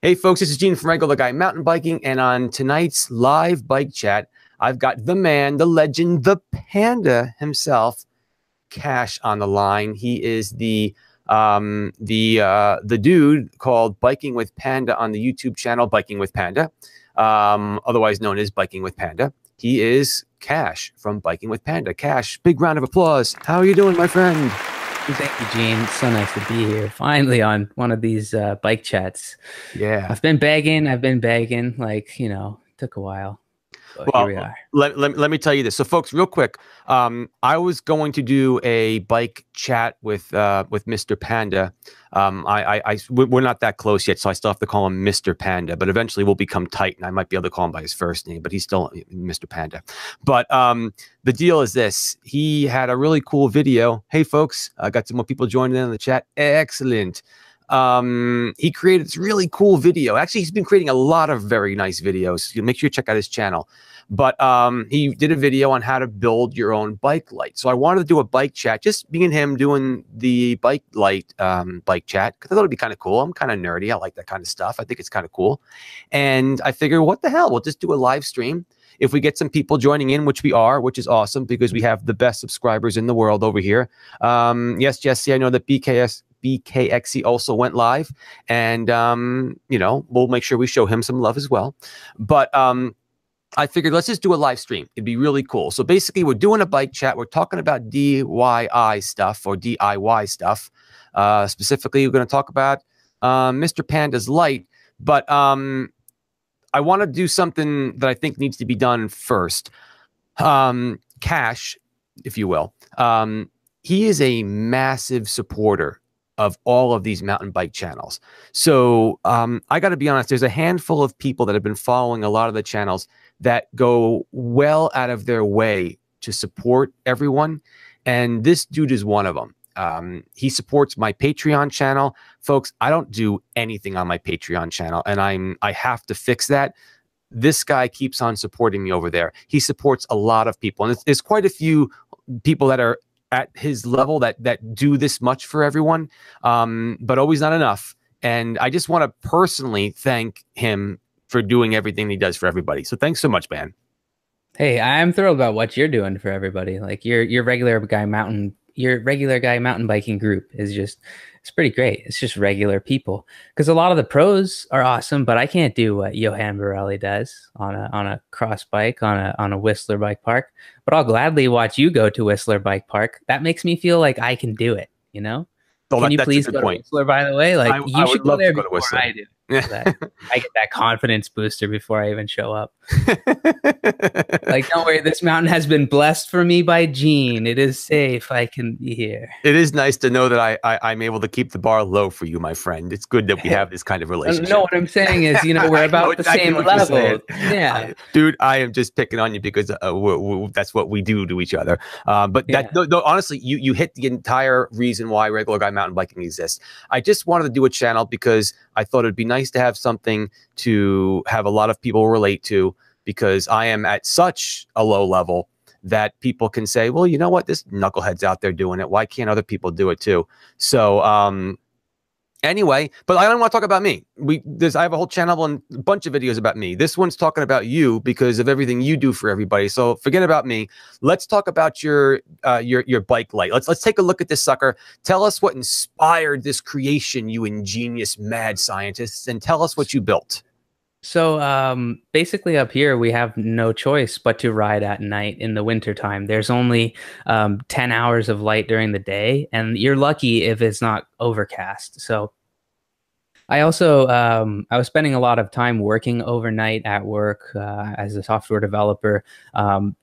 Hey folks, this is Gene from Regular Guy Mountain Biking, and on tonight's live bike chat, I've got the man, the legend, the panda himself, Kash, on the line. He is the dude called Biking with Panda on the YouTube channel, Biking with Panda, otherwise known as Biking with Panda. He is Kash from Biking with Panda. Kash, big round of applause. How are you doing, my friend? Thank you, Gene. It's so nice to be here. Finally on one of these bike chats. Yeah. I've been begging, like, took a while, but here Well, we are. let me tell you this. So, folks, real quick, I was going to do a bike chat with Mr. Panda. We're not that close yet, so I still have to call him Mr. Panda. But eventually, we'll become tight, and I might be able to call him by his first name. But he's still Mr. Panda. But the deal is this: he had a really cool video. Hey, folks, I got some more people joining in the chat. Excellent. He created this really cool video. Actually, he's been creating a lot of very nice videos. Make sure you check out his channel. But he did a video on how to build your own bike light. So I wanted to do a bike chat, just me and him doing the bike light bike chat, because I thought it'd be kind of cool. I'm kind of nerdy. I like that kind of stuff. I think it's kind of cool. And I figured, what the hell? We'll just do a live stream. If we get some people joining in, which we are, which is awesome, because we have the best subscribers in the world over here. Yes, Jesse, I know that BKXE also went live, and we'll make sure we show him some love as well. But I figured let's just do a live stream. It'd be really cool. So basically, we're doing a bike chat. We're talking about DIY stuff or DIY stuff. Specifically, we're going to talk about Mr. Panda's light. But I want to do something that I think needs to be done first. Kash, if you will. He is a massive supporter of all of these mountain bike channels. So I got to be honest, there's a handful of people that have been following a lot of the channels that go well out of their way to support everyone. And this dude is one of them. He supports my Patreon channel. Folks, I don't do anything on my Patreon channel, and I have to fix that. This guy keeps on supporting me over there. He supports a lot of people. And there's quite a few people that are at his level that do this much for everyone, but always not enough. And I just want to personally thank him for doing everything he does for everybody. So thanks so much, man. Hey, I'm thrilled about what you're doing for everybody. Like your regular guy mountain biking group is just, it's pretty great. It's just regular people, because a lot of the pros are awesome, but I can't do what Johan Borelli does on a cross bike on a Whistler Bike Park. But I'll gladly watch you go to Whistler Bike Park. That makes me feel like I can do it. Oh, Can you please go to Whistler, by the way? Like, you should go there before I do. I get that confidence booster before I even show up. Like, don't worry, this mountain has been blessed for me by Gene. It is safe. I can be here. It is nice to know that I'm able to keep the bar low for you, my friend. It's good that we have this kind of relationship. No, what I'm saying is, we're about the same level. Yeah. Dude, I am just picking on you because that's what we do to each other. But no, honestly, you hit the entire reason why Regular Guy Mountain Biking exists. I just wanted to do a channel because I thought it'd be nice to have something to have a lot of people relate to, because I am at such a low level that people can say, well, you know what? This knucklehead's out there doing it. Why can't other people do it too? So anyway, but I don't want to talk about me. I have a whole channel and a bunch of videos about me. This one's talking about you because of everything you do for everybody. So forget about me. Let's talk about your bike light. Let's take a look at this sucker. Tell us what inspired this creation, you ingenious mad scientists, and tell us what you built. So basically up here, we have no choice but to ride at night in the wintertime. There's only 10 hours of light during the day, and you're lucky if it's not overcast. So I also, I was spending a lot of time working overnight at work as a software developer,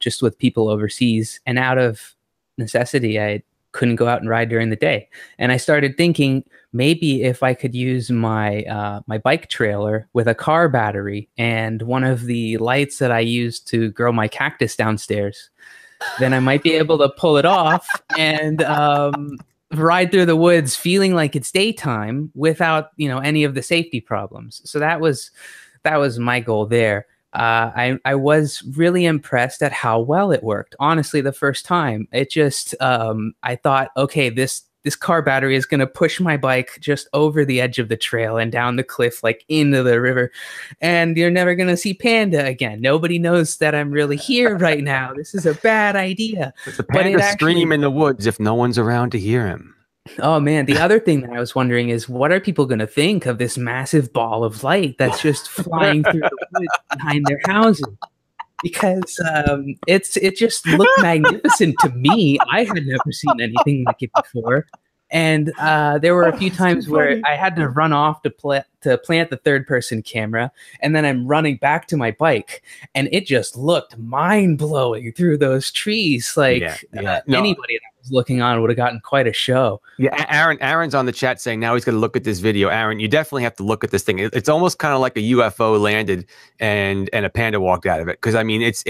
just with people overseas. And out of necessity, I couldn't go out and ride during the day. And I started thinking, maybe if I could use my my bike trailer with a car battery and one of the lights that I use to grow my cactus downstairs, then I might be able to pull it off and ride through the woods feeling like it's daytime without, any of the safety problems. So that was my goal there. I was really impressed at how well it worked. Honestly, the first time, it just, I thought, okay, this this car battery is going to push my bike just over the edge of the trail and down the cliff, like into the river. And you're never going to see Panda again. Nobody knows that I'm really here right now. This is a bad idea. It's a Panda scream in the woods if no one's around to hear him. Oh man, the other thing that I was wondering is, what are people going to think of this massive ball of light that's just flying through the woods behind their houses? Because it just looked magnificent to me. I had never seen anything like it before. And there were a few times where I had to run off to plant the third-person camera, and then I'm running back to my bike, and it just looked mind-blowing through those trees. Like anybody that was looking on would have gotten quite a show. Yeah, Aaron's on the chat saying now he's going to look at this video. Aaron, you definitely have to look at this thing. It's almost kind of like a UFO landed and a panda walked out of it, because I mean it's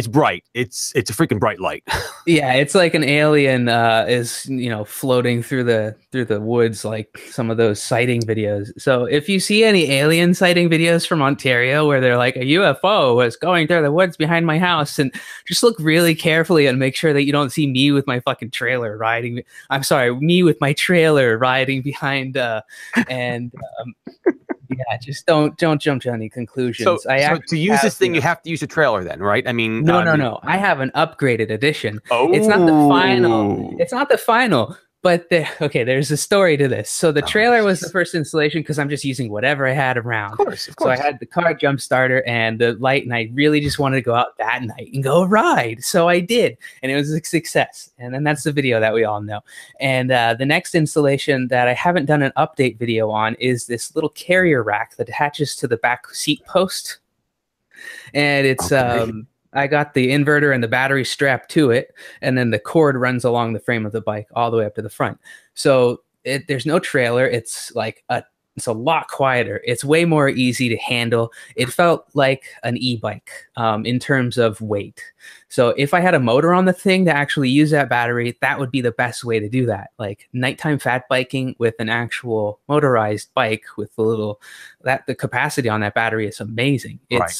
bright. It's a freaking bright light. Yeah, it's like an alien is floating through the woods, like some of those sighting videos. So if you see any alien sighting videos from Ontario where they're like, a UFO was going through the woods behind my house, and just look really carefully and make sure that you don't see me with my fucking trailer riding. I'm sorry, me with my trailer riding behind yeah, just don't jump to any conclusions. So to use this thing, you have to use a trailer then, right? I mean, no. I have an upgraded edition. Oh. It's not the final. It's not the final. But there's a story to this. So the trailer was the first installation because I'm just using whatever I had around. Of course. So I had the car jump starter and the light, and I really just wanted to go out that night and go ride. So I did, and it was a success. And then that's the video that we all know. And the next installation that I haven't done an update video on is this little carrier rack that attaches to the back seat post. And it's I got the inverter and the battery strapped to it, and then the cord runs along the frame of the bike all the way up to the front. So there's no trailer. It's a lot quieter. It's way more easy to handle. It felt like an e-bike in terms of weight. So if I had a motor on the thing to actually use that battery, that would be the best way to do that. Like nighttime fat biking with an actual motorized bike with the capacity on that battery is amazing.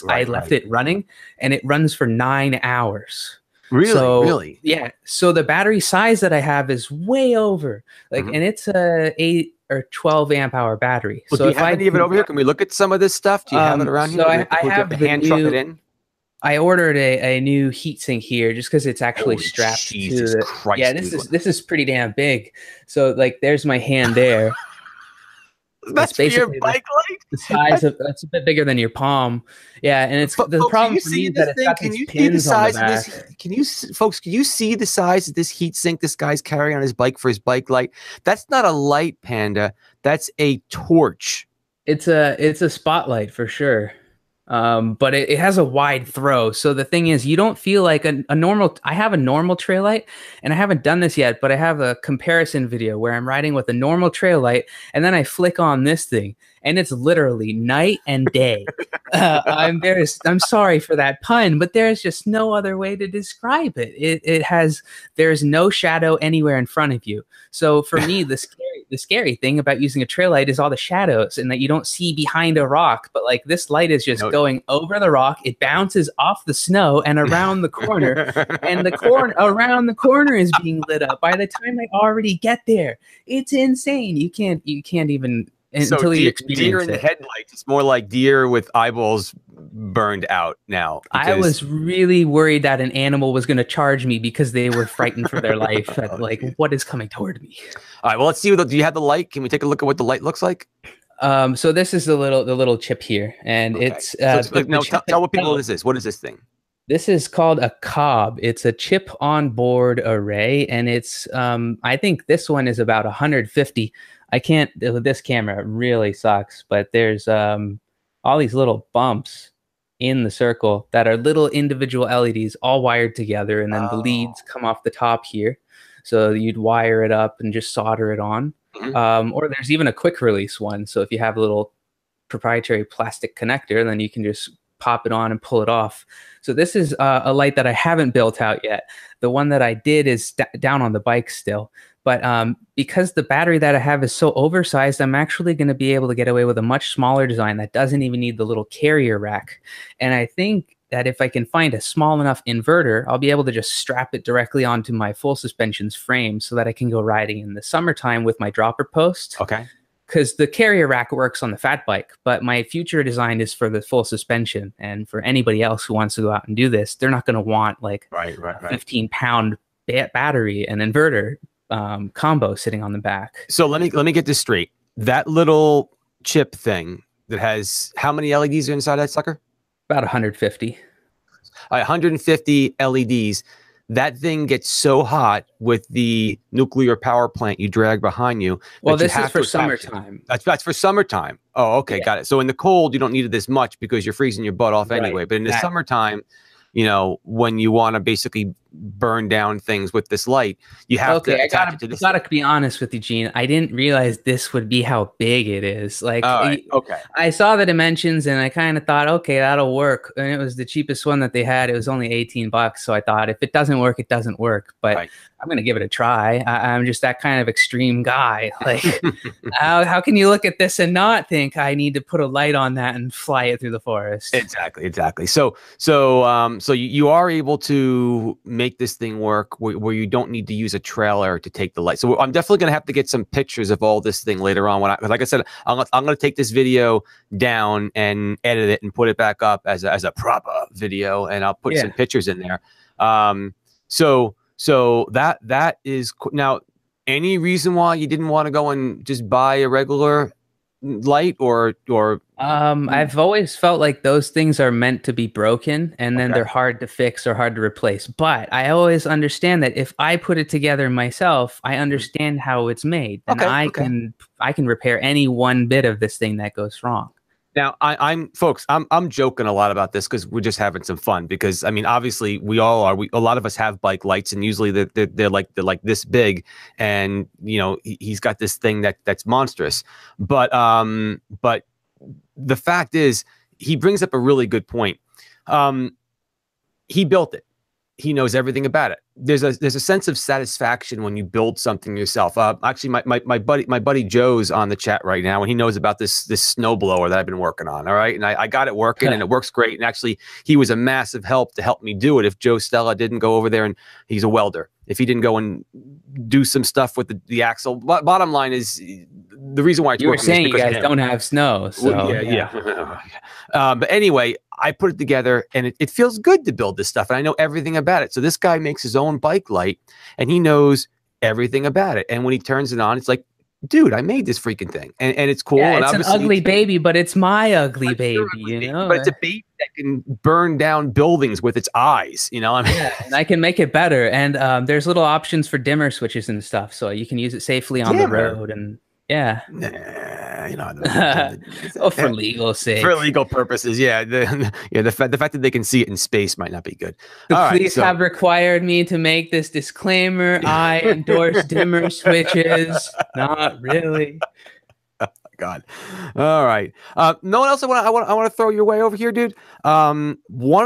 I left it running, and it runs for 9 hours. Really? Yeah. So the battery size that I have is way over, and it's a 8 or 12 amp hour battery. Well, so if I have any of it over here, can we look at some of this stuff? Do you have it around here? So I have the hand truck it in. I ordered a new heatsink here just because it's actually strapped Jesus to the. Christ, yeah, this is pretty damn big. So like, there's my hand there. That's basically your bike light. The size of that's a bit bigger than your palm. Yeah, and it's the problem for me is that it's got these pins on the back. Can you see the size of this heat sink this guy's carrying on his bike for his bike light? That's not a light, Panda. That's a torch. It's a spotlight for sure. But it has a wide throw. So the thing is, you don't feel like a normal. I have a normal trail light, and I haven't done this yet, but I have a comparison video where I'm riding with a normal trail light, and then I flick on this thing, and it's literally night and day. I'm sorry for that pun, but there's just no other way to describe it. There's no shadow anywhere in front of you. So for me, the scary thing about using a trail light is all the shadows and that you don't see behind a rock. But like, this light is just going over the rock. It bounces off the snow and around the corner, and around the corner is being lit up by the time I already get there. It's insane. You can't even until you experience deer in the headlights. It's more like deer with eyeballs burned out now. I was really worried that an animal was going to charge me because they were frightened for their life. Like, what is coming toward me? All right, well, let's see. Do you have the light? Can we take a look at what the light looks like? So this is the little chip here, and it's tell what people this is. What is this thing? This is called a cob. It's a chip on board array, and it's I think this one is about 150. I can't. This camera really sucks, but there's all these little bumps in the circle that are little individual LEDs all wired together, and then the leads come off the top here. So you'd wire it up and just solder it on. Or there's even a quick release one. So if you have a little proprietary plastic connector, then you can just pop it on and pull it off. So this is a light that I haven't built out yet. The one that I did is down on the bike still. But because the battery that I have is so oversized, I'm actually going to be able to get away with a much smaller design that doesn't even need the little carrier rack. And I think that if I can find a small enough inverter, I'll be able to just strap it directly onto my full suspension's frame so that I can go riding in the summertime with my dropper post. Okay. Because the carrier rack works on the fat bike, but my future design is for the full suspension. And for anybody else who wants to go out and do this, they're not going to want like a 15-pound battery and inverter combo sitting on the back. So let me get this straight. That little chip thing that has how many LEDs are inside that sucker? About 150. 150 LEDs. That thing gets so hot with the nuclear power plant you drag behind you. Well, this is for summertime. That's for summertime. Oh, okay, got it. So in the cold, you don't need it this much because you're freezing your butt off anyway. But in the summertime, you know, when you want to basically burn down things with this light, you have to attach it to this. I gotta be honest with you, Gene. I didn't realize this would be how big it is. Like, okay. I saw the dimensions and I kind of thought, okay, that'll work. And it was the cheapest one that they had. It was only $18. So I thought, if it doesn't work, it doesn't work. But I'm gonna give it a try. I'm just that kind of extreme guy. Like, how can you look at this and not think I need to put a light on that and fly it through the forest? Exactly. So you are able to make this thing work where you don't need to use a trailer to take the light. So I'm definitely going to have to get some pictures of all this thing later on. Like I said, I'm going to take this video down and edit it and put it back up as a proper video, and I'll put some pictures in there. So that is now. Any reason why you didn't want to go and just buy a regular light or I've always felt like those things are meant to be broken and then they're hard to fix or hard to replace. But I always understand that if I put it together myself, I understand how it's made, and I can repair any one bit of this thing that goes wrong. Now, I'm joking a lot about this because we're just having some fun. Because I mean, obviously, we all are. A lot of us have bike lights, and usually they're like this big, and you know, he's got this thing that's monstrous. But the fact is, he brings up a really good point. He built it. He knows everything about it. There's a sense of satisfaction when you build something yourself. Actually, my buddy Joe's on the chat right now, and he knows about this snowblower that I've been working on. All right, and I got it working, and it works great. And actually, he was a massive help to help me do it. If Joe Stella didn't go over there, and he's a welder, if he didn't go and do some stuff with the axle, bottom line is the reason why it's you were saying you guys don't have snow. So well, but anyway, I put it together, and it feels good to build this stuff, and I know everything about it. So this guy makes his own bike light, and he knows everything about it. And when he turns it on, it's like, dude, I made this freaking thing, and it's cool. Yeah, and it's an ugly baby, but it's my ugly baby, you know. But it's a baby that can burn down buildings with its eyes, you know. I mean, and I can make it better. And there's little options for dimmer switches and stuff, so you can use it safely on the road. And you know, for legal sake, for legal purposes, the fact that they can see it in space might not be good. The police have required me to make this disclaimer. I endorse dimmer switches. Not really. Oh, God. All right. No one else I want to throw your way over here, dude. One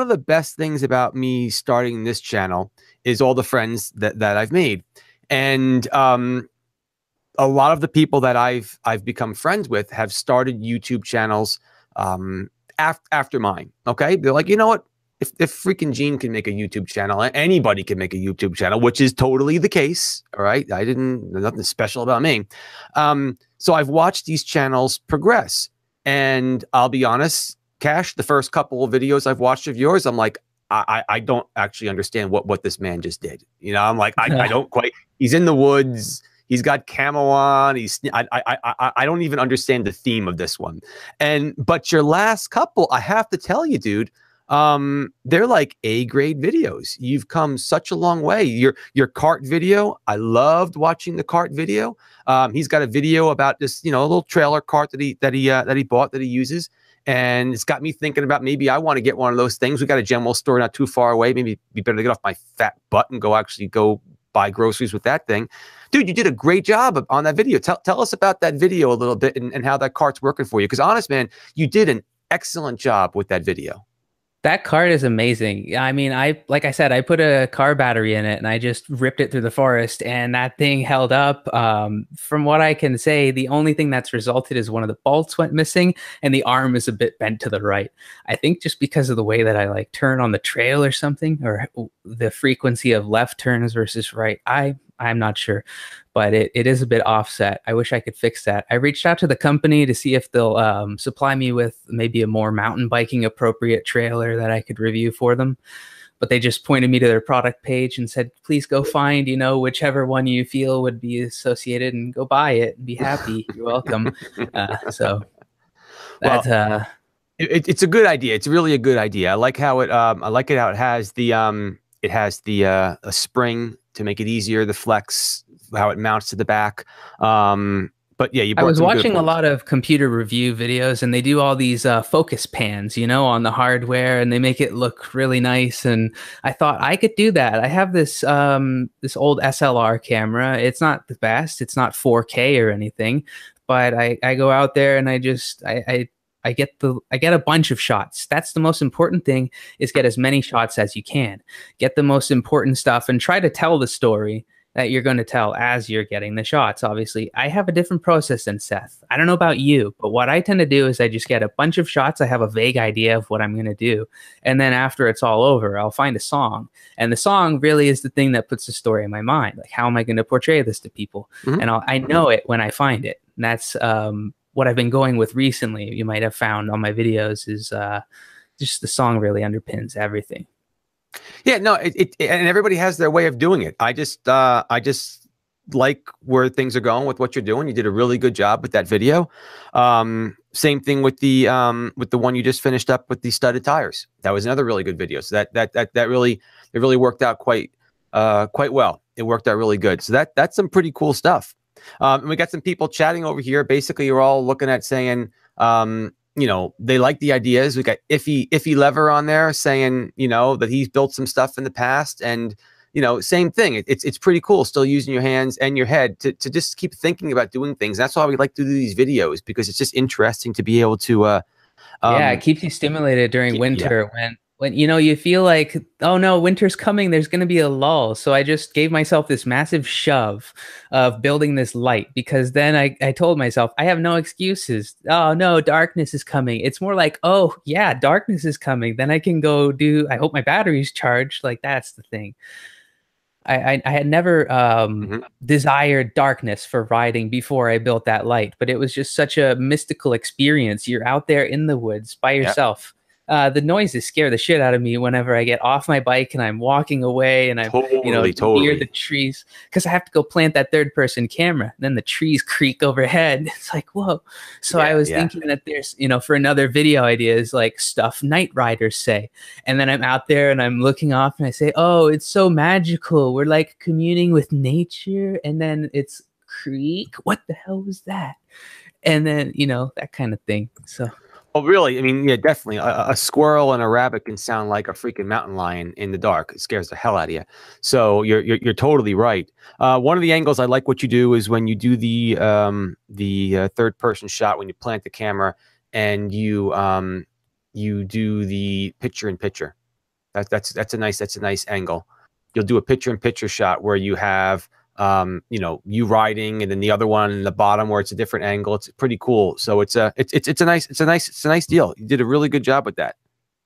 of the best things about me starting this channel is all the friends that I've made, and a lot of the people that I've become friends with have started YouTube channels after mine. Okay, they're like, you know what? If freaking Gene can make a YouTube channel, anybody can make a YouTube channel, which is totally the case. All right, there's nothing special about me. So I've watched these channels progress, and I'll be honest, Kash, the first couple of videos I've watched of yours, I'm like, I don't actually understand what this man just did. You know, I'm like, I don't quite. He's in the woods. He's got camo on. I don't even understand the theme of this one. But your last couple, I have to tell you, dude, they're like A-grade videos. You've come such a long way. Your cart video, I loved watching the cart video. He's got a video about this, you know, a little trailer cart that he bought that he uses. And it's got me thinking about maybe I want to get one of those things. We got a general store not too far away. Maybe it'd be better to get off my fat butt and go buy groceries with that thing. Dude, you did a great job on that video. Tell us about that video a little bit and how that cart's working for you. Because honest, man, you did an excellent job with that video. That card is amazing. I mean, like I said, I put a car battery in it and I just ripped it through the forest and that thing held up. From what I can say, the only thing that's resulted is one of the bolts went missing and the arm is a bit bent to the right. I think just because of the way that I like turn on the trail or something, or the frequency of left turns versus right. I'm not sure, but it is a bit offset. I wish I could fix that. I reached out to the company to see if they'll supply me with maybe a more mountain biking appropriate trailer that I could review for them. But they just pointed me to their product page and said, please go find, whichever one you feel would be associated and go buy it and be happy. You're welcome. So Well, that, it's a good idea. It's really a good idea. I like how I like it how it has the a spring to make it easier, the flex, how it mounts to the back. But yeah, you I brought was some good watching a points. lot of computer review videos, and they do all these focus pans, on the hardware, and they make it look really nice. And I thought I could do that. I have this old SLR camera. It's not the best. It's not 4K or anything, but I go out there and I get a bunch of shots. That's the most important thing, is get as many shots as you can. Get the most important stuff and try to tell the story that you're going to tell as you're getting the shots. Obviously, I have a different process than Seth. I don't know about you, but what I tend to do is I just get a bunch of shots. I have a vague idea of what I'm going to do. And then after it's all over, I'll find a song. And the song really is the thing that puts the story in my mind. Like, how am I going to portray this to people? Mhm. And I know it when I find it. And that's what I've been going with recently. You might have found on my videos is just the song really underpins everything. Yeah, no, and everybody has their way of doing it. I just like where things are going with what you're doing. You did a really good job with that video. Same thing with the one you just finished up with the studded tires. That was another really good video. So that really worked out quite well. It worked out really good. So that's some pretty cool stuff. And we got some people chatting over here. Basically, you're all looking at saying, they like the ideas. We got Iffy Lever on there saying, that he's built some stuff in the past, and same thing. It's pretty cool still using your hands and your head to just keep thinking about doing things. That's why we like to do these videos, because it's just interesting to be able to Yeah, it keeps you stimulated during yeah. winter when you feel like, oh no, winter's coming, there's going to be a lull. So I just gave myself this massive shove of building this light, because then I told myself I have no excuses. Oh no, darkness is coming. It's more like, oh yeah, darkness is coming. Then I can go do, I hope my battery's charged. Like, that's the thing. I had never Mhm. desired darkness for riding before I built that light, but it was just such a mystical experience. You're out there in the woods by Yep. yourself. The noises scare the shit out of me whenever I get off my bike and I'm walking away and I'm, Totally, near the totally. trees, because I have to go plant that third person camera. Then the trees creak overhead. It's like, whoa. So I Yeah, was yeah. thinking that there's, for another video ideas, like stuff night riders say. And then I'm out there and I'm looking off and I say, oh, it's so magical. We're like communing with nature. And then it's creek. What the hell was that? And then, that kind of thing. So Oh, really? I mean, yeah, definitely. A squirrel and a rabbit can sound like a freaking mountain lion in the dark. It scares the hell out of you. So you're totally right. One of the angles I like what you do is when you do the third person shot, when you plant the camera and you do the picture in picture. That's a nice angle. You'll do a picture in picture shot where you have you riding, and then the other one in the bottom where it's a different angle. It's pretty cool. So it's a nice deal. You did a really good job with that.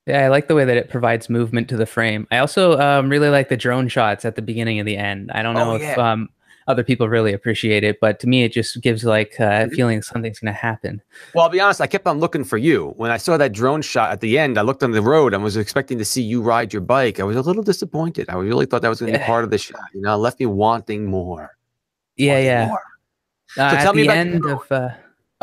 yeah, I like the way that it provides movement to the frame. I also really like the drone shots at the beginning and the end. I don't Oh know if yeah. other people really appreciate it, but to me, it just gives like a Mhm. feeling something's going to happen. Well, I'll be honest, I kept on looking for you. When I saw that drone shot at the end, I looked on the road and was expecting to see you ride your bike. I was a little disappointed. I really thought that was going to be Yeah, part of the shot. It left me wanting more. yeah, Wanting yeah. more. So At tell me the about the end drone. of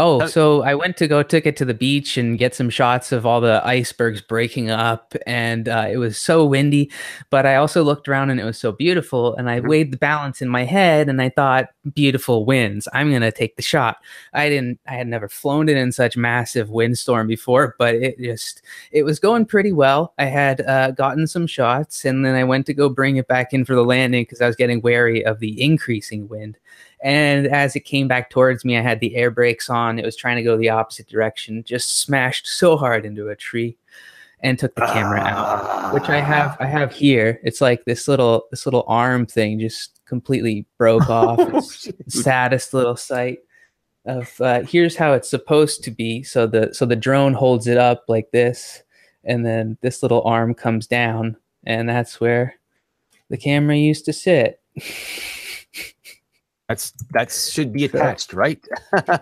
oh, Tell- so I went to go took it to the beach and get some shots of all the icebergs breaking up, and it was so windy, but I also looked around and it was so beautiful, and I Mhm. weighed the balance in my head and I thought, beautiful winds, I'm gonna take the shot. I had never flown it in such massive windstorm before, but it was going pretty well. I had gotten some shots, and then I went to go bring it back in for the landing because I was getting wary of the increasing wind. And as it came back towards me, I had the air brakes on. It was trying to go the opposite direction, just smashed so hard into a tree. and took the camera out, which I have here. It's like this little arm thing just completely broke off. It's the saddest little sight of here's how it's supposed to be. So the drone holds it up like this, and then this little arm comes down, and that's where the camera used to sit. That should be attached, right?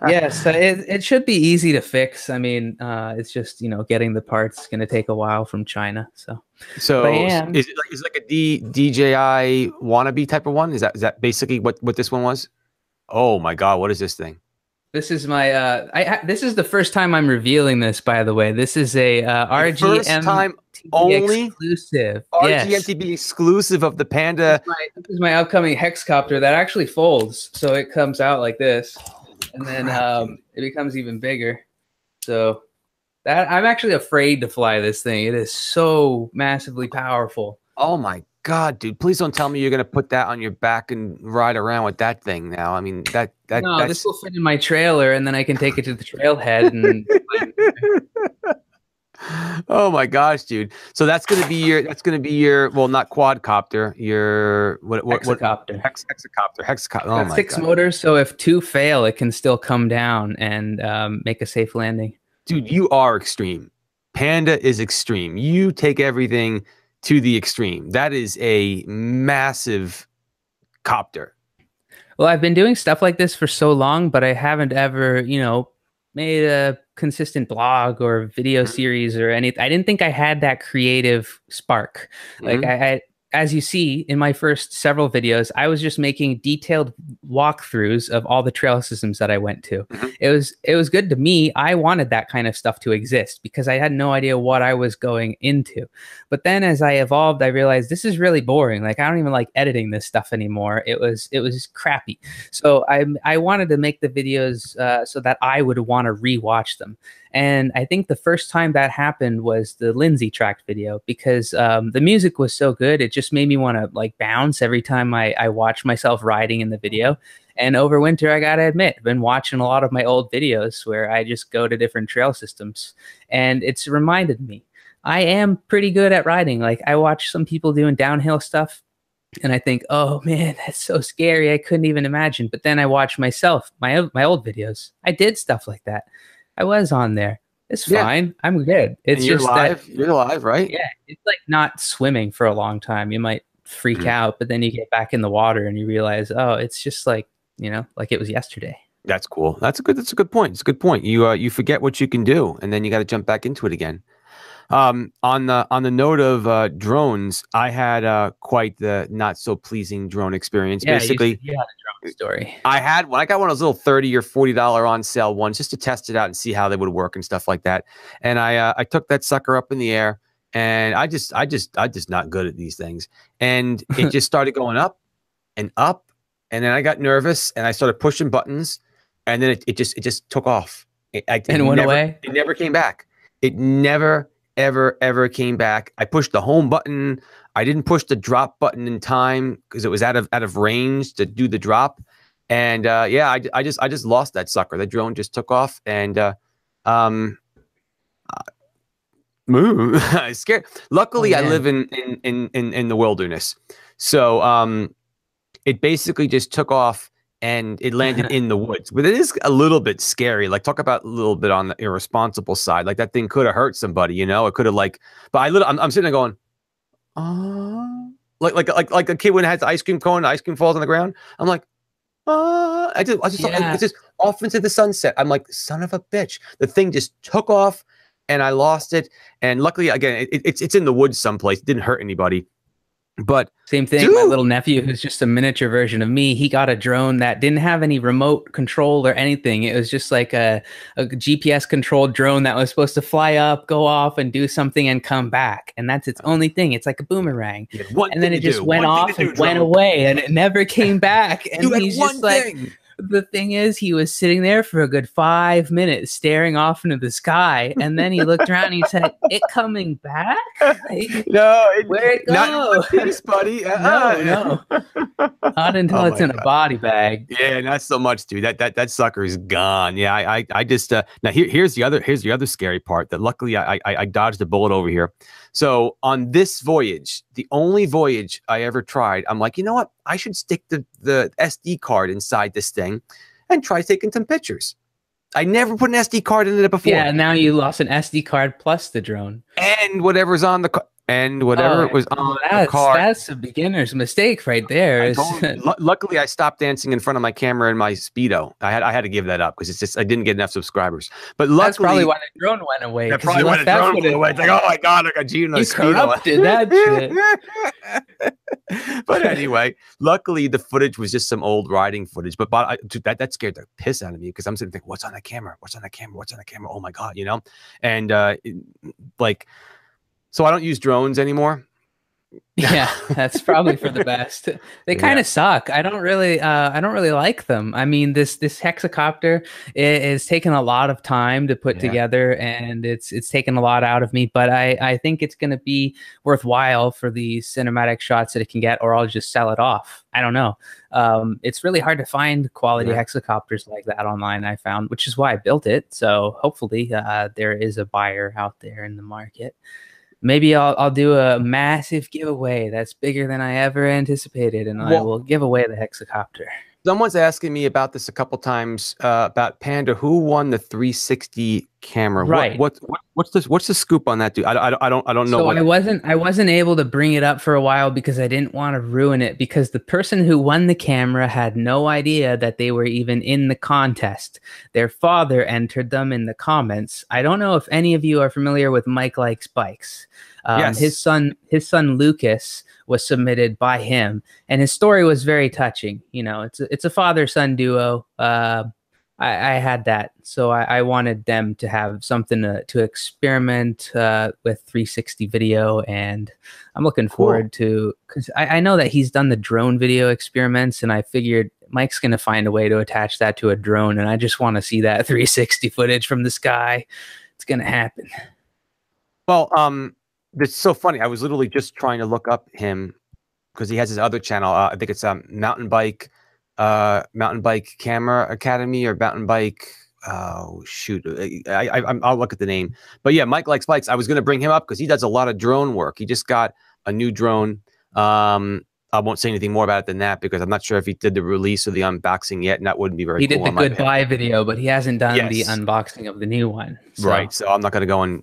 Yes, it should be easy to fix. I mean, it's just, getting the parts going to take a while from China. So is it like a DJI wannabe type of one? Is that basically what this one was? Oh my God, what is this thing? This is my this is the first time I'm revealing this, by the way. This is a RGMTB exclusive. RGMTB exclusive of the Panda. This is my upcoming hexcopter that actually folds, so it comes out like this, and then it becomes even bigger. So that I'm actually afraid to fly this thing. It is so massively powerful. Oh my God, dude! Please don't tell me you're gonna put that on your back and ride around with that thing now. I mean, this will fit in my trailer, and then I can take it to the trailhead. And oh my gosh, dude! So that's gonna be your well, not quadcopter, your hexacopter. Hexacopter. Oh my God. 6 motors, so if 2 fail, it can still come down and make a safe landing. Dude, you are extreme. Panda is extreme. You take everything to the extreme. That is a massive copter. Well, I've been doing stuff like this for so long, but I haven't ever, made a consistent blog or video series or anything. I didn't think I had that creative spark. Like I as you see in my first several videos, I was just making detailed walkthroughs of all the trail systems that I went to. It was good to me. I wanted that kind of stuff to exist because I had no idea what I was going into. But then as I evolved, I realized this is really boring. Like I don't even like editing this stuff anymore. It was crappy. So I wanted to make the videos so that I would want to rewatch them. And I think the first time that happened was the Lindsay tracked video because the music was so good. It just made me want to like bounce every time I watch myself riding in the video. And over winter, I got to admit, I've been watching a lot of my old videos where I just go to different trail systems. And it's reminded me, I am pretty good at riding. Like I watch some people doing downhill stuff and I think, oh man, that's so scary. I couldn't even imagine. But then I watch myself, my old videos. I did stuff like that. I was on there. It's fine. I'm good. It's and you're just live. You're alive, right? Yeah. It's like not swimming for a long time. You might freak out, but then you get back in the water and you realize, oh, it's just like, like it was yesterday. That's cool. That's a good point. It's a good point. You forget what you can do and then you got to jump back into it again. On the note of drones, I had quite the not so pleasing drone experience. Yeah, basically, you had a drone story. I got one of those little $30 or $40 on sale ones just to test it out and see how they would work and stuff like that. And I took that sucker up in the air, and I just not good at these things. And it just started going up and up, and then I got nervous and I started pushing buttons, and then it just took off. It went away. It never came back. It never ever came back. I pushed the home button. I didn't push the drop button in time because it was out of range to do the drop. And I just lost that sucker. The drone just took off and scared. Luckily, I live in the wilderness, so it basically just took off and it landed in the woods. But it is a little bit scary. Like, talk about a little bit on the irresponsible side. Like, that thing could have hurt somebody, it could have but I'm sitting there going, like a kid when it has the ice cream cone, the ice cream falls on the ground. I'm like, it's just off into the sunset. I'm like, son of a bitch. The thing just took off and I lost it. And luckily, again, it's in the woods someplace. It didn't hurt anybody. But same thing, my little nephew, who's just a miniature version of me, he got a drone that didn't have any remote control or anything. It was just like a GPS controlled drone that was supposed to fly up, go off and do something and come back. And that's its only thing. It's like a boomerang. And then it just went off and went away and it never came back. And he's just like, The thing is, he was sitting there for a good 5 minutes staring off into the sky, and then he looked around and he said, "It coming back? Like, No, where'd it not in go?" one piece, buddy. No, no. Not until Oh it's my in a God. body bag. Yeah, not so much, dude. That sucker is gone. Yeah, I just now here's the other scary part that luckily I dodged a bullet over here. So on this voyage, the only voyage I ever tried, I'm like, you know what? I should stick the SD card inside this thing and try taking some pictures. I never put an SD card in it before. Yeah, now you lost an SD card plus the drone. And whatever's on the and whatever was on the card. That's a beginner's mistake right there. Luckily, I stopped dancing in front of my camera in my Speedo. I had to give that up because it's just I didn't get enough subscribers. But luckily, that's probably why the drone went away. That's probably why the drone went away. It's like, oh my God, I got you in a Speedo. Corrupted that shit. But anyway, luckily the footage was just some old riding footage. But that scared the piss out of me because I'm sitting thinking, what's on that camera? What's on that camera? What's on that camera? Oh my God, you know? And like. So I don't use drones anymore. Yeah, that's probably for the best. They kind of suck. I don't really like them. I mean, this hexacopter is taking a lot of time to put together, and it's taken a lot out of me. But I think it's going to be worthwhile for the cinematic shots that it can get, or I'll just sell it off. I don't know. It's really hard to find quality hexacopters like that online, I found, which is why I built it. So hopefully there is a buyer out there in the market. Maybe I'll do a massive giveaway that's bigger than I ever anticipated, and I will give away the hexacopter. Someone's asking me about this a couple times about Panda. Who won the 360 camera? Right. What's the scoop on that, dude? I don't know. So I wasn't able to bring it up for a while because I didn't want to ruin it, because the person who won the camera had no idea that they were even in the contest. Their father entered them in the comments. I don't know if any of you are familiar with Mike Likes Bikes. Yes. His son Lucas was submitted by him, and his story was very touching. You know, it's a father-son duo. I had that, so I wanted them to have something to experiment with 360 video, and I'm looking forward to, because I know that he's done the drone video experiments, and I figured Mike's going to find a way to attach that to a drone, and I just want to see that 360 footage from the sky. It's going to happen. Well, it's so funny. I was literally just trying to look up him because he has his other channel. I think it's Mountain Bike Camera Academy or Mountain Bike. Oh shoot, I'll look at the name. But yeah, Mike Likes Bikes. I was going to bring him up because he does a lot of drone work. He just got a new drone. I won't say anything more about it than that because I'm not sure if he did the release or the unboxing yet, and that wouldn't be very He cool. did the goodbye video, but he hasn't done the unboxing of the new one. So. Right. So I'm not going to go and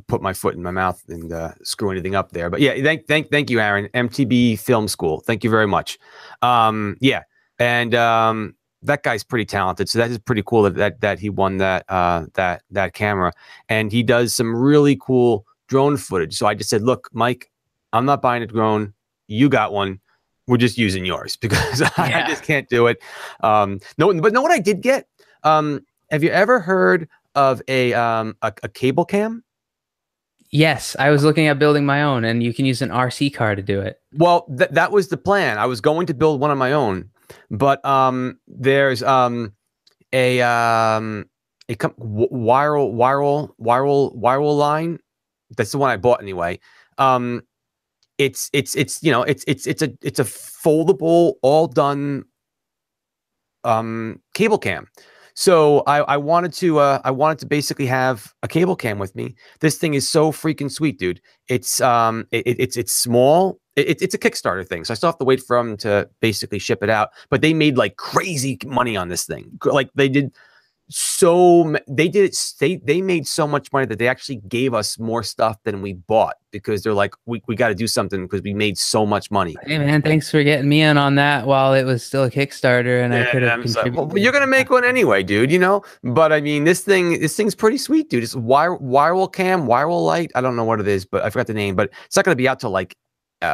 put my foot in my mouth and screw anything up there. But yeah, thank you, Aaron. MTB Film School. Thank you very much. Yeah. And that guy's pretty talented. So that is pretty cool that he won that camera. And he does some really cool drone footage. So I just said, look, Mike, I'm not buying a drone. You got one. We're just using yours because I just can't do it. No, but know what I did get? Have you ever heard of a cable cam? Yes, I was looking at building my own, and you can use an RC car to do it. Well, that was the plan. I was going to build one of my own, but there's a viral line. That's the one I bought anyway. It's you know it's a foldable, all done cable cam. So I wanted to basically have a cable cam with me. This thing is so freaking sweet, dude. It's it's small. It's a Kickstarter thing, so I still have to wait for them to basically ship it out. But they made like crazy money on this thing. Like they made so much money that they actually gave us more stuff than we bought because they're like, we got to do something because we made so much money. Hey man, thanks for getting me in on that while it was still a Kickstarter, and I could have contributed. Well, you're gonna make one anyway, dude. You know, but I mean, this thing's pretty sweet, dude. It's viral cam, viral light. I don't know what it is, but I forgot the name. But it's not gonna be out till like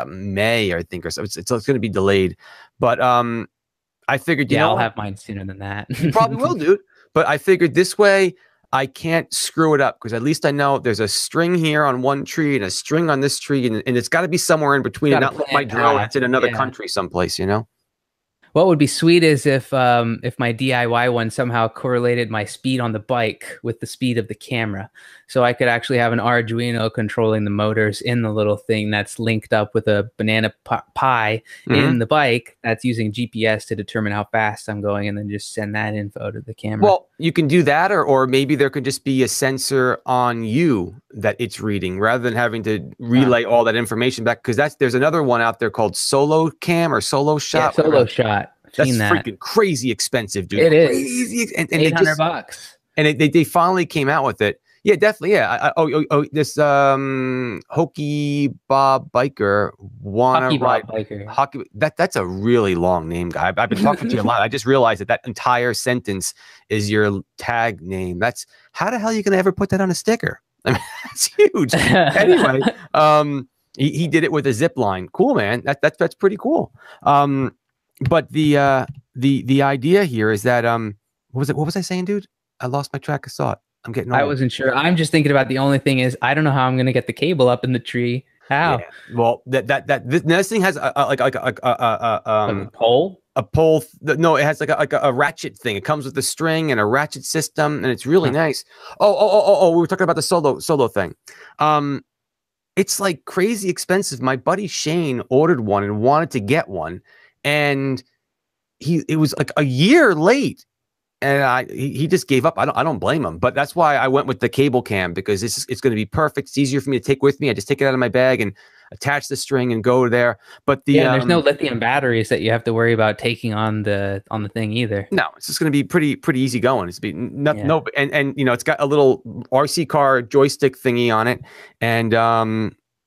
May, I think, or so. It's gonna be delayed. But I figured, you know, I'll have mine sooner than that. You probably will, dude. But I figured this way I can't screw it up because at least I know there's a string here on one tree and a string on this tree, and it's got to be somewhere in between and not like my drone. It's in another country someplace, you know? What would be sweet is if my DIY one somehow correlated my speed on the bike with the speed of the camera, so I could actually have an Arduino controlling the motors in the little thing that's linked up with a banana pie in the bike that's using GPS to determine how fast I'm going, and then just send that info to the camera. Well, you can do that, or maybe there could just be a sensor on you that it's reading, rather than having to relay all that information back. Because there's another one out there called Solo Cam or Solo Shot. Yeah, Solo Shot. That's freaking crazy expensive, dude. It crazy, is. And $800. And they finally came out with it. Yeah, definitely. Yeah. This Hokey Bob Biker wanna ride hockey. That's a really long name, guy. I've been talking to you a lot. I just realized that entire sentence is your tag name. How the hell are you gonna ever put that on a sticker? I mean, that's huge. Anyway, he did it with a zip line. Cool, man. That's pretty cool. But the idea here is that what was I saying, dude? I lost my track of thought. I'm getting old. I wasn't sure. I'm just thinking about the only thing is I don't know how I'm going to get the cable up in the tree. How? Yeah. Well, this thing has a pole. A pole. No, it has like a ratchet thing. It comes with a string and a ratchet system, and it's really nice. Oh! We were talking about the solo thing. It's like crazy expensive. My buddy Shane ordered one and wanted to get one, and it was like a year late. And he just gave up. I don't blame him, but that's why I went with the cable cam, because it's going to be perfect. It's easier for me to take with me. I just take it out of my bag and attach the string and go there. But there's no lithium batteries that you have to worry about taking on the thing either. No, it's just going to be pretty easy going. It's and you know, it's got a little RC car joystick thingy on it. And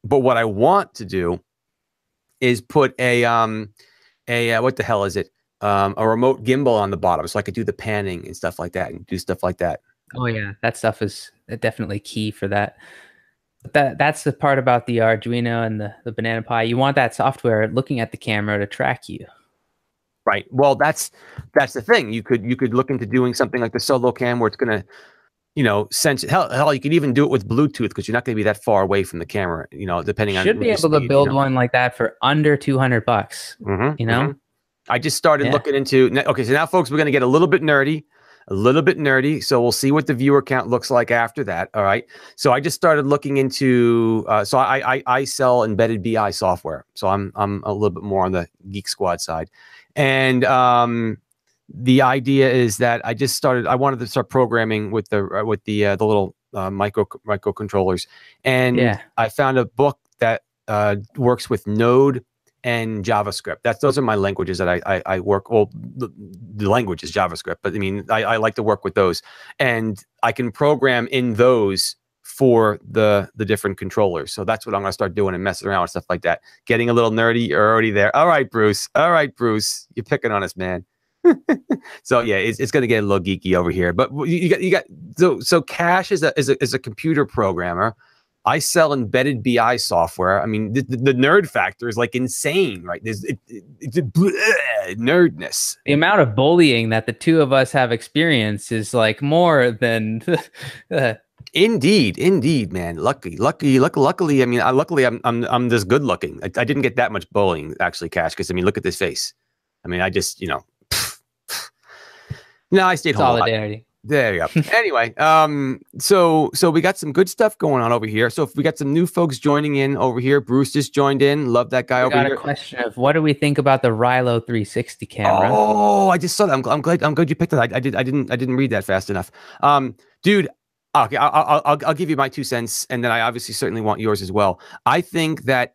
but what I want to do is put a what the hell is it? A remote gimbal on the bottom, so I could do the panning and stuff like that, and do stuff like that. Oh yeah, that stuff is definitely key for that. That's the part about the Arduino and the Banana Pi. You want that software looking at the camera to track you. Right. Well, that's the thing. You could look into doing something like the Solo Cam, where it's gonna, you know, sense. Hell, you could even do it with Bluetooth, because you're not going to be that far away from the camera. You know, depending on. Should be able to build one like that for under $200. You know. I just started looking into. Okay, so now, folks, we're going to get a little bit nerdy. So we'll see what the viewer count looks like after that. All right. So I just started looking into. So I sell embedded BI software. So I'm a little bit more on the Geek Squad side, and the idea is that I wanted to start programming with the little microcontrollers, and I found a book that works with Node and JavaScript. Those are my languages that I work. Well, the language is JavaScript, but I mean, I like to work with those, and I can program in those for the different controllers. So that's what I'm going to start doing, and messing around with stuff like that. Getting a little nerdy. You're already there. All right, Bruce. You're picking on us, man. So yeah, it's going to get a little geeky over here. But you got so Kash is a computer programmer. I sell embedded BI software. I mean, the nerd factor is like insane, right? It's nerdness. The amount of bullying that the two of us have experienced is like more than. Indeed, man. Luckily. I mean, I'm this good looking. I didn't get that much bullying, actually, Kash. Because I mean, look at this face. I mean, I just, you know. No, I stayed home. Solidarity. There you go. Anyway, so we got some good stuff going on over here. So if we got some new folks joining in over here, Bruce just joined in. Love that guy over here. Got a question of what do we think about the Rilo 360 camera? Oh, I just saw that. I'm glad you picked it. I didn't read that fast enough. Dude. Okay, I'll give you my 2 cents, and then I obviously certainly want yours as well. I think that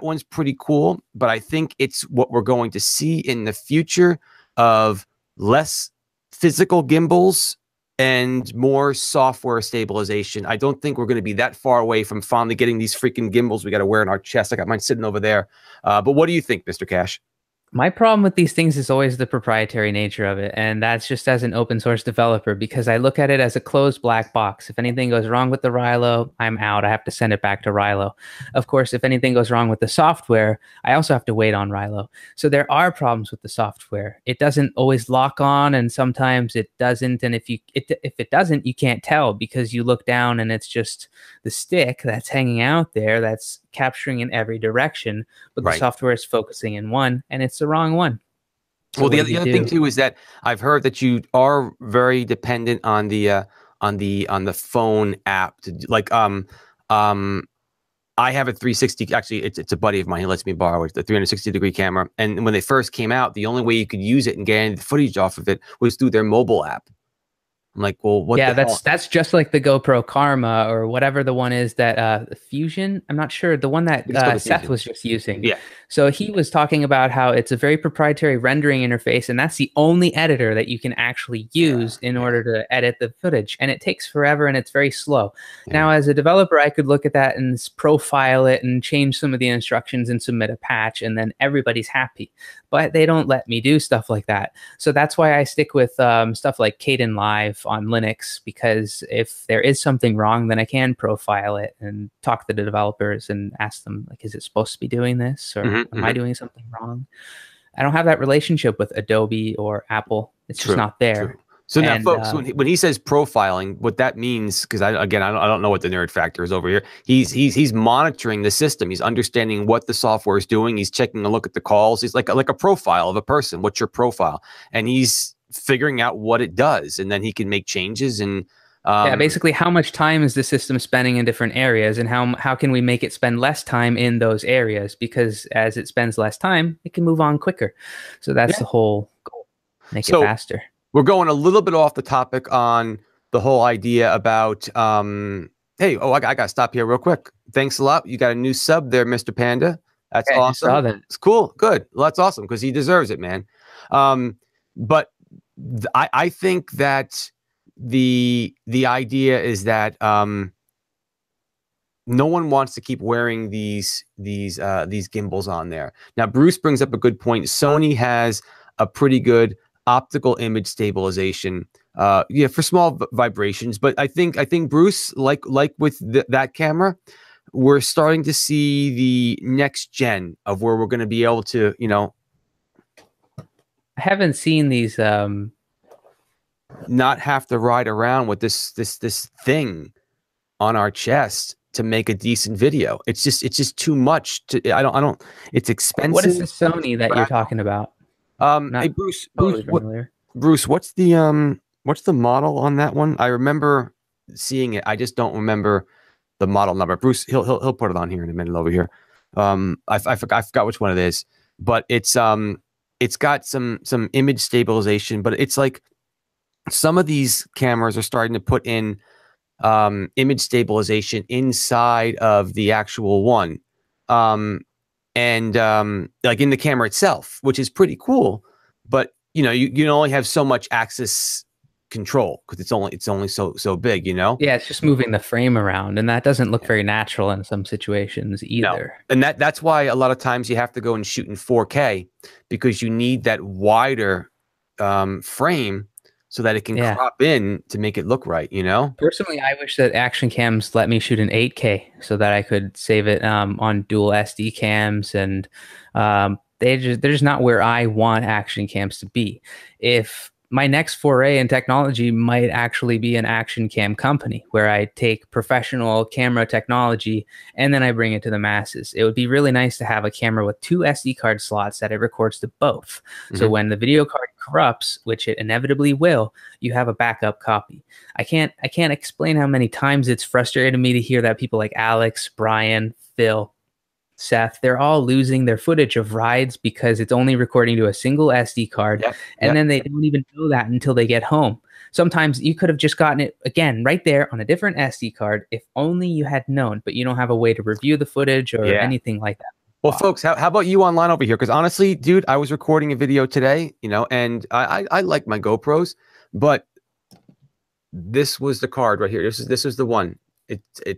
one's pretty cool, but I think it's what we're going to see in the future of less physical gimbals and more software stabilization. I don't think we're going to be that far away from finally getting these freaking gimbals we got to wear in our chest. I got mine sitting over there. But what do you think, Mr. Kash? My problem with these things is always the proprietary nature of it. And that's just as an open source developer, because I look at it as a closed black box. If anything goes wrong with the Rilo, I'm out. I have to send it back to Rilo. Of course, if anything goes wrong with the software, I also have to wait on Rilo. So there are problems with the software. It doesn't always lock on, and sometimes it doesn't. And if it doesn't, you can't tell, because you look down and it's just the stick that's hanging out there that's capturing in every direction, but the software is focusing in one, and it's the wrong one. So Well, what the other thing do? too is that I've heard that you are very dependent on the phone app to like um I have a 360. Actually, it's a buddy of mine. He lets me borrow it. The 360-degree camera. And when they first came out, the only way you could use it and get any footage off of it was through their mobile app. I'm like, well, what the Yeah, hell? that's just like the GoPro Karma or whatever the one is that Fusion. I'm not sure the one I that think it's called the Seth Fusion. was just using. Yeah, So he was talking about how it's a very proprietary rendering interface, and that's the only editor that you can actually use in order to edit the footage. And it takes forever and it's very slow. yeah. Now, as a developer, I could look at that and profile it and change some of the instructions and submit a patch, and then everybody's happy. But they don't let me do stuff like that. So that's why I stick with stuff like Kden Live on Linux, because if there is something wrong, then I can profile it and talk to the developers and ask them, like, is it supposed to be doing this, or am I doing something wrong? I don't have that relationship with Adobe or Apple. It's just True, not there. true. So now, And folks, when he says profiling, what that means, because I don't know what the nerd factor is over here. He's monitoring the system. He's understanding what the software is doing. He's checking a look at the calls. He's like a profile of a person. What's your profile? And he's figuring out what it does, and then he can make changes. And yeah, basically, how much time is the system spending in different areas, and how can we make it spend less time in those areas? Because as it spends less time, it can move on quicker. So that's the whole goal: make it faster. We're going a little bit off the topic on the whole idea about hey, I gotta stop here real quick. Thanks a lot. You got a new sub there, Mr. Panda. That's Okay, I awesome. saw that. It's cool. Good. Well, that's awesome because he deserves it, man. But I think that the idea is that no one wants to keep wearing these gimbals on there. Now, Bruce brings up a good point. Sony has a pretty good optical image stabilization, yeah, for small vibrations. But I think Bruce, like with that camera, we're starting to see the next gen of where we're going to be able to, I haven't seen these. not have to ride around with this thing on our chest to make a decent video. It's just too much. I don't. It's expensive. What is the Sony that you're talking about? Hey Bruce, Totally Bruce, what's the model on that one? I remember seeing it. I just don't remember the model number. Bruce, he'll put it on here in a minute over here. I forgot which one it is, but it's got some image stabilization, but it's like some of these cameras are starting to put in image stabilization inside of the actual one. And like in the camera itself, which is pretty cool. But you can only have so much axis control because it's only so big, Yeah, it's just moving the frame around, and that doesn't look very natural in some situations either. No. And that's why a lot of times you have to go and shoot in 4K because you need that wider frame so that it can crop in to make it look right, Personally, I wish that action cams let me shoot in 8K so that I could save it on dual SD cams, and they're just not where I want action cams to be. If my next foray in technology might actually be an action cam company where I take professional camera technology and then I bring it to the masses. It would be really nice to have a camera with 2 SD card slots that it records to both. So when the video card corrupts, which it inevitably will, you have a backup copy. I can't explain how many times it's frustrated me to hear that people like Alex, Brian, Phil, Seth, they're all losing their footage of rides because it's only recording to a single SD card. And then they don't even know that until they get home. Sometimes you could have just gotten it again right there on a different SD card if only you had known, but you don't have a way to review the footage or anything like that. Well, folks, how about you online over here? Because honestly, dude, I was recording a video today, and I like my GoPros, but this was the card right here. This was the one.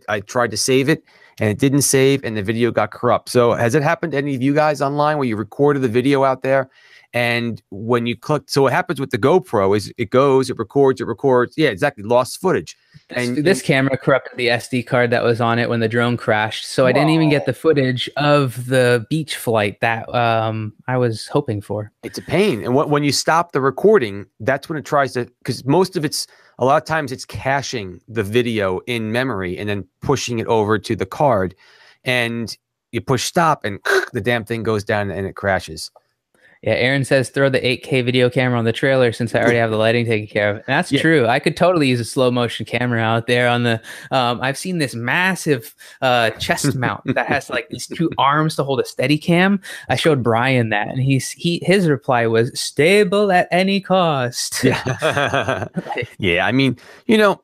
I tried to save it and it didn't save and the video got corrupt. So has it happened to any of you guys online where you recorded the video out there and when you click, so what happens with the GoPro is it goes, it records. Yeah, exactly. Lost footage. And this camera corrupted the SD card that was on it when the drone crashed. So I didn't even get the footage of the beach flight that I was hoping for. It's a pain. And when you stop the recording, that's when it tries to, because a lot of times it's caching the video in memory and then pushing it over to the card. And you push stop and the damn thing goes down and it crashes. Yeah, Aaron says throw the 8K video camera on the trailer since I already have the lighting taken care of. And that's true. I could totally use a slow motion camera out there on the. I've seen this massive chest mount that has like these two arms to hold a steady cam. I showed Brian that, and his reply was stable at any cost. Yeah, yeah. I mean, you know.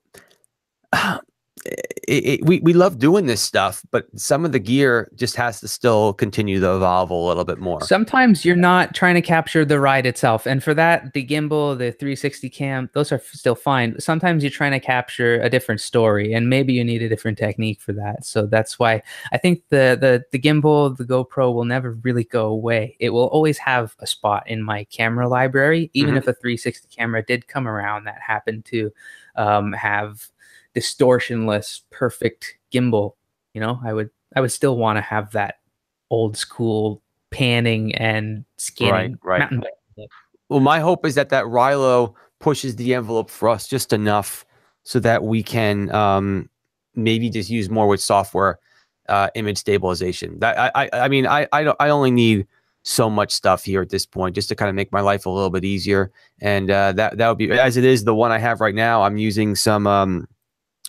We love doing this stuff, but some of the gear just has to still continue to evolve a little bit more. Sometimes you're not trying to capture the ride itself. And for that, the gimbal, the 360 cam, those are still fine. But sometimes you're trying to capture a different story, and maybe you need a different technique for that. So that's why I think the gimbal, the GoPro will never really go away. It will always have a spot in my camera library, even if a 360 camera did come around that happened to have distortionless, perfect gimbal. You know, I would still want to have that old school panning and scanning mountain bike. Well, my hope is that Rilo pushes the envelope for us just enough so that we can maybe just use more with software image stabilization. That I mean, I only need so much stuff here at this point just to kind of make my life a little bit easier, and that would be, as it is, the one I have right now. I'm using some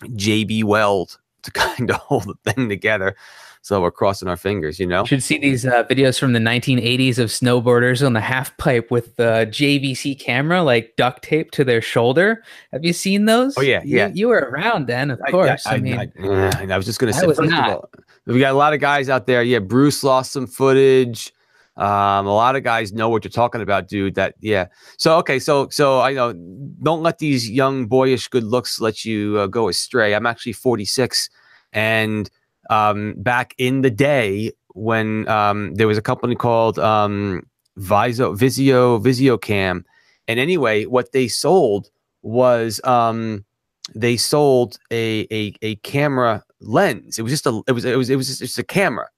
JB Weld to kind of hold the thing together. So we're crossing our fingers, you know. You should see these videos from the 1980s of snowboarders on the half pipe with the JVC camera like duct taped to their shoulder. Have you seen those? Oh yeah, yeah. You were around then, of course. I was just going to say, first of all, we got a lot of guys out there. Yeah, Bruce lost some footage. A lot of guys know what you're talking about, dude. So okay, so I know, don't let these young boyish good looks let you go astray. I'm actually 46, and back in the day when there was a company called Vizio Cam, and anyway, what they sold was they sold a camera lens. It was just a camera.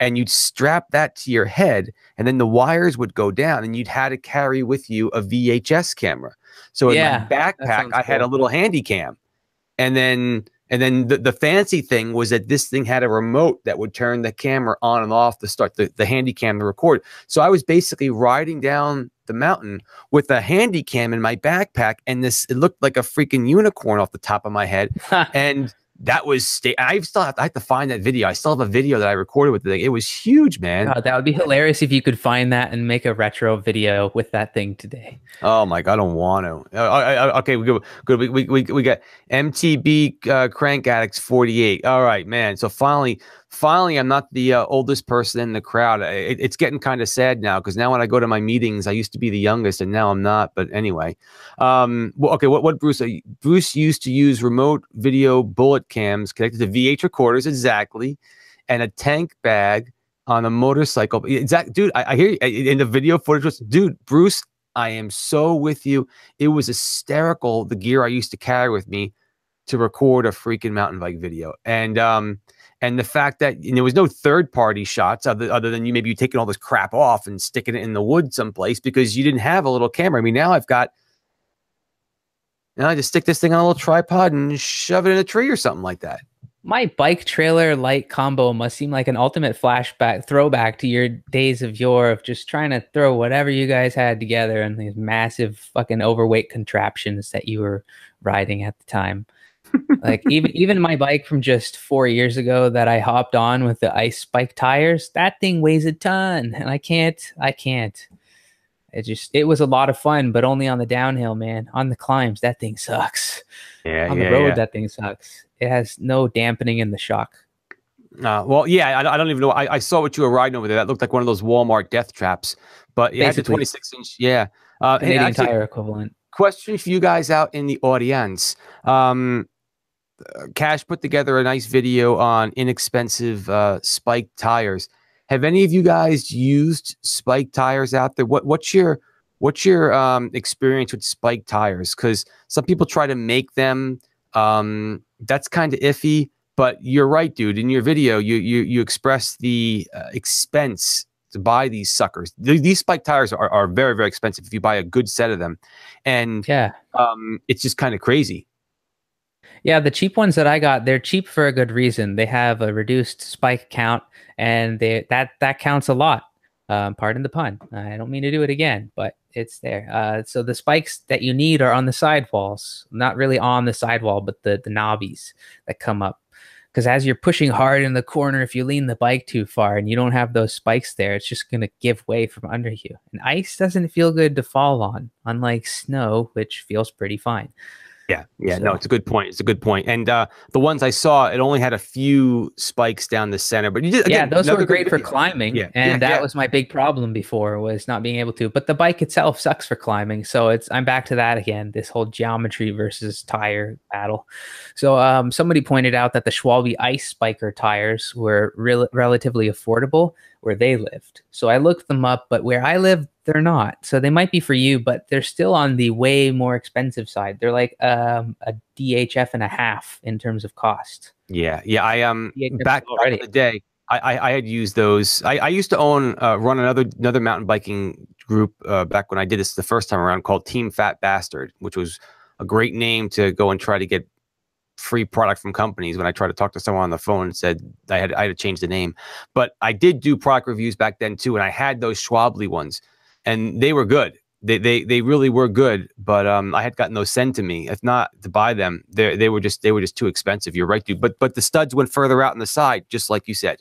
And you'd strap that to your head, and then the wires would go down, and you'd had to carry with you a VHS camera. So in my backpack, I had a little handy cam, and then the fancy thing was that this thing had a remote that would turn the camera on and off to start the handy cam to record. So I was basically riding down the mountain with a handy cam in my backpack, and it looked like a freaking unicorn off the top of my head, and that was I have to find that video. I still have a video that I recorded with the thing. It was huge, man. God, that would be hilarious if you could find that and make a retro video with that thing today. Oh my God, I don't want to. Okay, we We got MTB Crank Addicts 48. All right, man. So finally, I'm not the oldest person in the crowd. It's getting kind of sad now, because now when I go to my meetings, I used to be the youngest, and now I'm not. But anyway, well, okay. What Bruce used to use remote video bullet cams connected to VH recorders, exactly, and a tank bag on a motorcycle. Exactly, dude. I hear you in the video footage. Dude, Bruce, I am so with you. It was hysterical, the gear I used to carry with me to record a freaking mountain bike video, and the fact that there was no third-party shots other than you taking all this crap off and sticking it in the wood someplace because you didn't have a little camera. I mean, now I just stick this thing on a little tripod and shove it in a tree or something like that. My bike trailer light combo must seem like an ultimate throwback to your days of yore of just trying to throw whatever you guys had together in these massive fucking overweight contraptions that you were riding at the time. Like even my bike from just 4 years ago that I hopped on with the ice bike tires, that thing weighs a ton, and I can't. It was a lot of fun, but only on the downhill, man. On the climbs, that thing sucks. Yeah, on the road, that thing sucks. It has no dampening in the shock. Well, yeah, I don't even know. I saw what you were riding over there. That looked like one of those Walmart death traps, but it had the 26-inch. Yeah, Canadian Tire equivalent. Question for you guys out in the audience. Kash put together a nice video on inexpensive spiked tires. Have any of you guys used spiked tires out there? What's your experience with spiked tires? Because some people try to make them. That's kind of iffy. But you're right, dude. In your video, you express the expense to buy these suckers. These spiked tires are very, very expensive if you buy a good set of them, and it's just kind of crazy. Yeah, the cheap ones that I got, they're cheap for a good reason. They have a reduced spike count, and that counts a lot. Pardon the pun. I don't mean to do it again, but it's there. So the spikes that you need are on the sidewalls, not really on the sidewall, but the knobbies that come up. Because as you're pushing hard in the corner, if you lean the bike too far and you don't have those spikes there, it's just going to give way from under you. And ice doesn't feel good to fall on, unlike snow, which feels pretty fine. Yeah, yeah, So, no, it's a good point. It's a good point. And the ones I saw, it only had a few spikes down the center, but you did yeah, again. those were Another good great for video. climbing, Yeah, yeah, and that yeah. was my big problem before was not being able to. But the bike itself sucks for climbing, so I'm back to that again. This whole geometry versus tire battle. So somebody pointed out that the Schwalbe Ice Spiker tires were relatively affordable where they lived. So I looked them up, but where I live, they're not. So they might be for you, but they're still on the way more expensive side. They're like a DHF and a half in terms of cost. Yeah, yeah. I DHF back in already. the day, I had used those. I used to run another mountain biking group back when I did this the first time around called Team Fat Bastard, which was a great name to go and try to get free product from companies. When I tried to talk to someone on the phone and said I had to change the name, but I did do product reviews back then too, and I had those Schwably ones, and they were good. They really were good, but I had gotten those sent to me. If not to buy them, they were just too expensive. You're right, dude. But the studs went further out on the side, just like you said.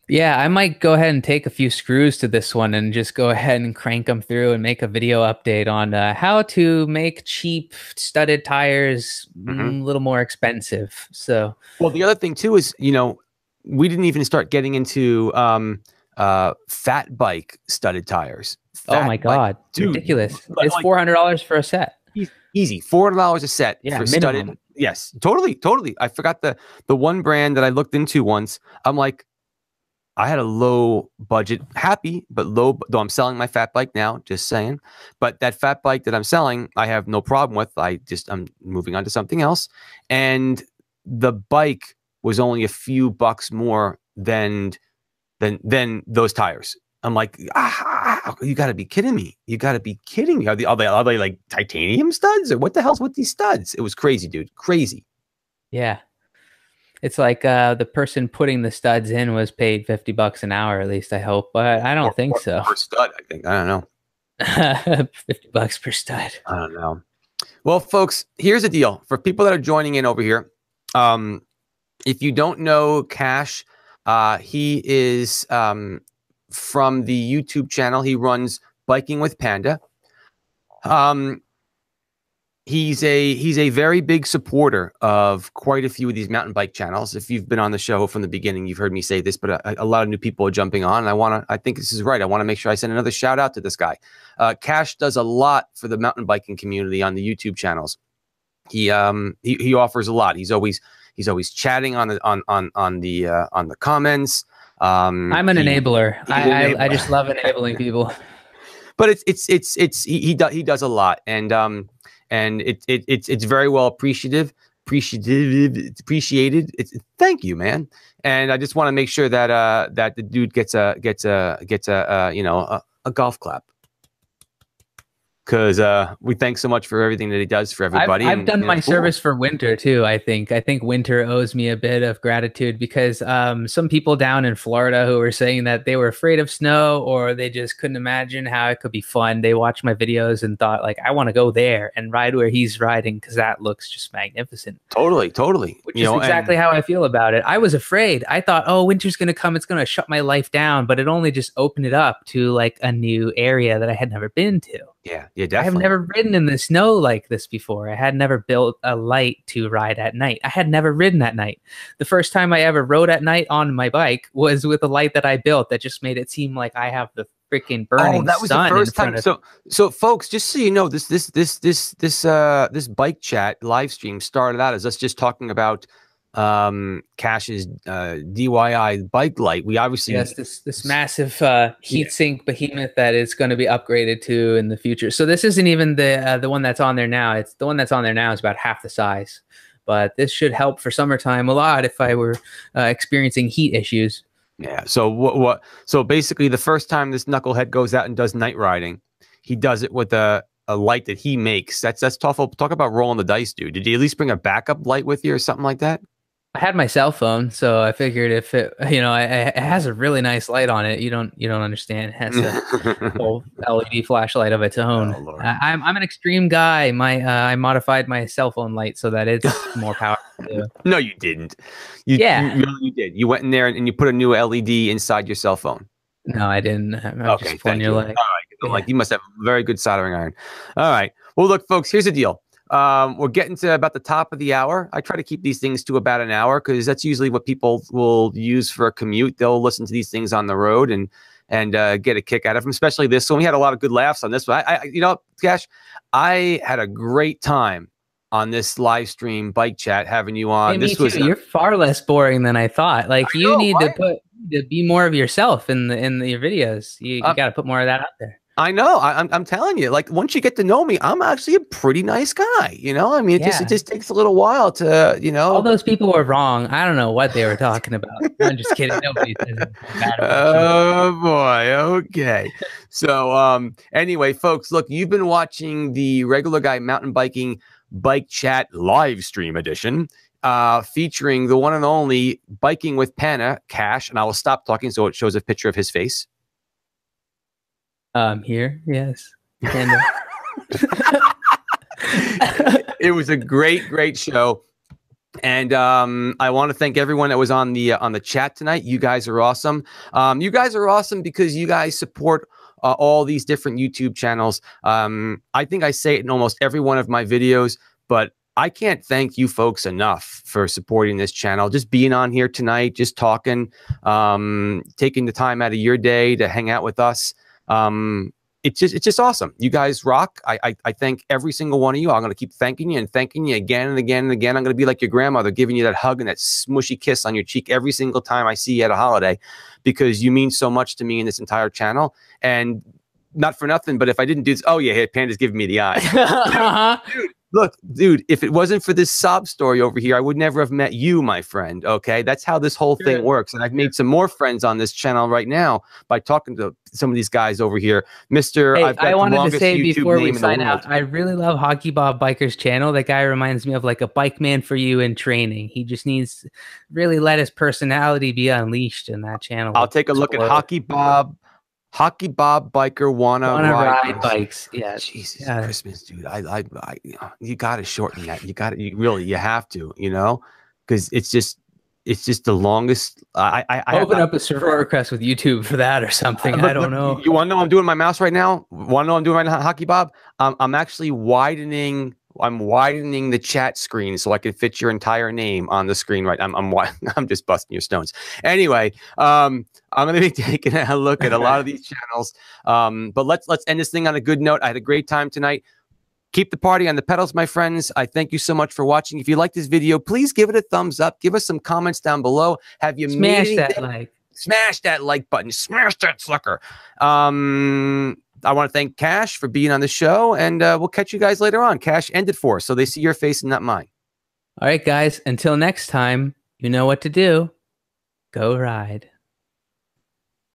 Yeah, I might go ahead and take a few screws to this one and just go ahead and crank them through and make a video update on how to make cheap studded tires Hmm. a little more expensive. So, Well, the other thing too is, we didn't even start getting into fat bike studded tires. oh my Fat bike, God, dude, ridiculous. It's like $400 for a set. easy, $400 a set Yeah, for studded. minimum. Yes, totally, totally. I forgot the one brand that I looked into once. I'm like, I had a low budget, happy, but low. Though I'm selling my fat bike now, just saying. But that fat bike that I'm selling, I have no problem with. I'm moving on to something else. And the bike was only a few bucks more than those tires. I'm like, you got to be kidding me! You got to be kidding me! Are they like titanium studs or what the hell's with these studs? It was crazy, dude, crazy. Yeah. It's like the person putting the studs in was paid $50 an hour, at least I hope, but I don't think Or so. per stud, I think. I don't know. $50 per stud. I don't know. Well, folks, here's the deal for people that are joining in over here. If you don't know Kash, he is from the YouTube channel. He runs Biking with Panda. He's a very big supporter of quite a few of these mountain bike channels. If you've been on the show from the beginning, you've heard me say this, but a lot of new people are jumping on. And I think this is right. I want to make sure I send another shout out to this guy. Kash does a lot for the mountain biking community on the YouTube channels. He offers a lot. He's always chatting on the comments. I'm an enabler. I just love enabling people. But he does a lot, and it's very well appreciated. Thank you, man. And I just want to make sure that that the dude gets a golf clap, because we thank so much for everything that he does for everybody. I've done my service for winter too. I think winter owes me a bit of gratitude because some people down in Florida who were saying that they were afraid of snow or they just couldn't imagine how it could be fun. They watched my videos and thought like, I want to go there and ride where he's riding because that looks just magnificent. Totally. Which is exactly how I feel about it. I was afraid. I thought, oh, winter's going to come. It's going to shut my life down. But it only just opened it up to like a new area that I had never been to. Yeah, definitely. I have never ridden in the snow like this before. I had never built a light to ride at night. I had never ridden at night. The first time I ever rode at night on my bike was with a light that I built that just made it seem like I have the freaking burning that was sun the first in front time. of So folks, just so you know, this bike chat live stream started out as us just talking about Kash's DIY bike light. We obviously this massive heatsink behemoth that is going to be upgraded to in the future. So this isn't even the one that's on there now. It's the one that's on there now is about half the size, but this should help for summertime a lot if I were experiencing heat issues. Yeah. So what? So basically, the first time this knucklehead goes out and does night riding, he does it with a light that he makes. That's tough. Talk about rolling the dice, dude. Did you at least bring a backup light with you or something like that? I had my cell phone, so I figured if it, it has a really nice light on it. You don't understand. It has a whole LED flashlight of its own. Oh Lord. I'm an extreme guy. I modified my cell phone light so that it's more powerful too. No, you didn't. Yeah. You did. You went in there and you put a new LED inside your cell phone. No, I didn't. I'm Okay, just pulling thank your you. leg. All right. I'm like, you must have a very good soldering iron. All right. Well, look, folks, here's the deal. We're getting to about the top of the hour. I try to keep these things to about an hour because that's usually what people will use for a commute. They'll listen to these things on the road and get a kick out of them, especially this one. We had a lot of good laughs on this one. Kash, I had a great time on this live stream bike chat having you on. Hey, This me was too. You're far less boring than I thought. Like I you know, need right? to be more of yourself in your videos. You got to put more of that out there. I know. I'm telling you. Like once you get to know me, I'm actually a pretty nice guy. I mean, it Yeah. just takes a little while to All those people were wrong. I don't know what they were talking about. I'm just kidding. Nobody says anything bad about you. Oh boy. Okay. So anyway, folks, look, you've been watching the Regular Guy Mountain Biking Bike Chat live stream edition. Featuring the one and only Biking with Panda, Kash, and I will stop talking so it shows a picture of his face. Here, yes. Panda. It was a great show. And I want to thank everyone that was on the chat tonight. You guys are awesome. You guys are awesome because you guys support all these different YouTube channels. I think I say it in almost every one of my videos, but I can't thank you folks enough for supporting this channel. Just being on here tonight, just talking, taking the time out of your day to hang out with us. It's just awesome. You guys rock. I thank every single one of you. I'm going to keep thanking you again and again and again. I'm going to be like your grandmother, giving you that hug and that smushy kiss on your cheek every single time I see you at a holiday, because you mean so much to me in this entire channel. And not for nothing, but if I didn't do this, oh yeah, hey, Panda's giving me the eye. Dude, look, dude, if it wasn't for this sob story over here, I would never have met you, my friend. Okay, that's how this whole thing works. And I've made some more friends on this channel right now by talking to some of these guys over here. Mister, hey, I've got I wanted the to longest say YouTube before we name in the sign world. out, I really love Hockey Bob Biker's channel. That guy reminds me of like a bike man for you in training. He just needs to really let his personality be unleashed in that channel. I'll take a look at Hockey Bob Biker wanna ride bikes. Yeah, Jesus, Christmas, dude. I you got to shorten that. You have to, because it's just the longest. I open up a server request with YouTube for that or something. I don't know. You want to know what I'm doing with my mouse right now? Want to know what I'm doing right now, Hockey Bob? I'm actually widening. I'm widening the chat screen so I can fit your entire name on the screen. Right, I'm just busting your stones. Anyway, I'm going to be taking a look at a lot of these channels. But let's end this thing on a good note. I had a great time tonight. Keep the party on the pedals, my friends. I thank you so much for watching. If you like this video, please give it a thumbs up. Give us some comments down below. Have you smash that like? Smash that like button. Smash that sucker. I want to thank Kash for being on the show, and we'll catch you guys later on. Kash ended for us, so they see your face and not mine. All right, guys. Until next time, you know what to do. Go ride.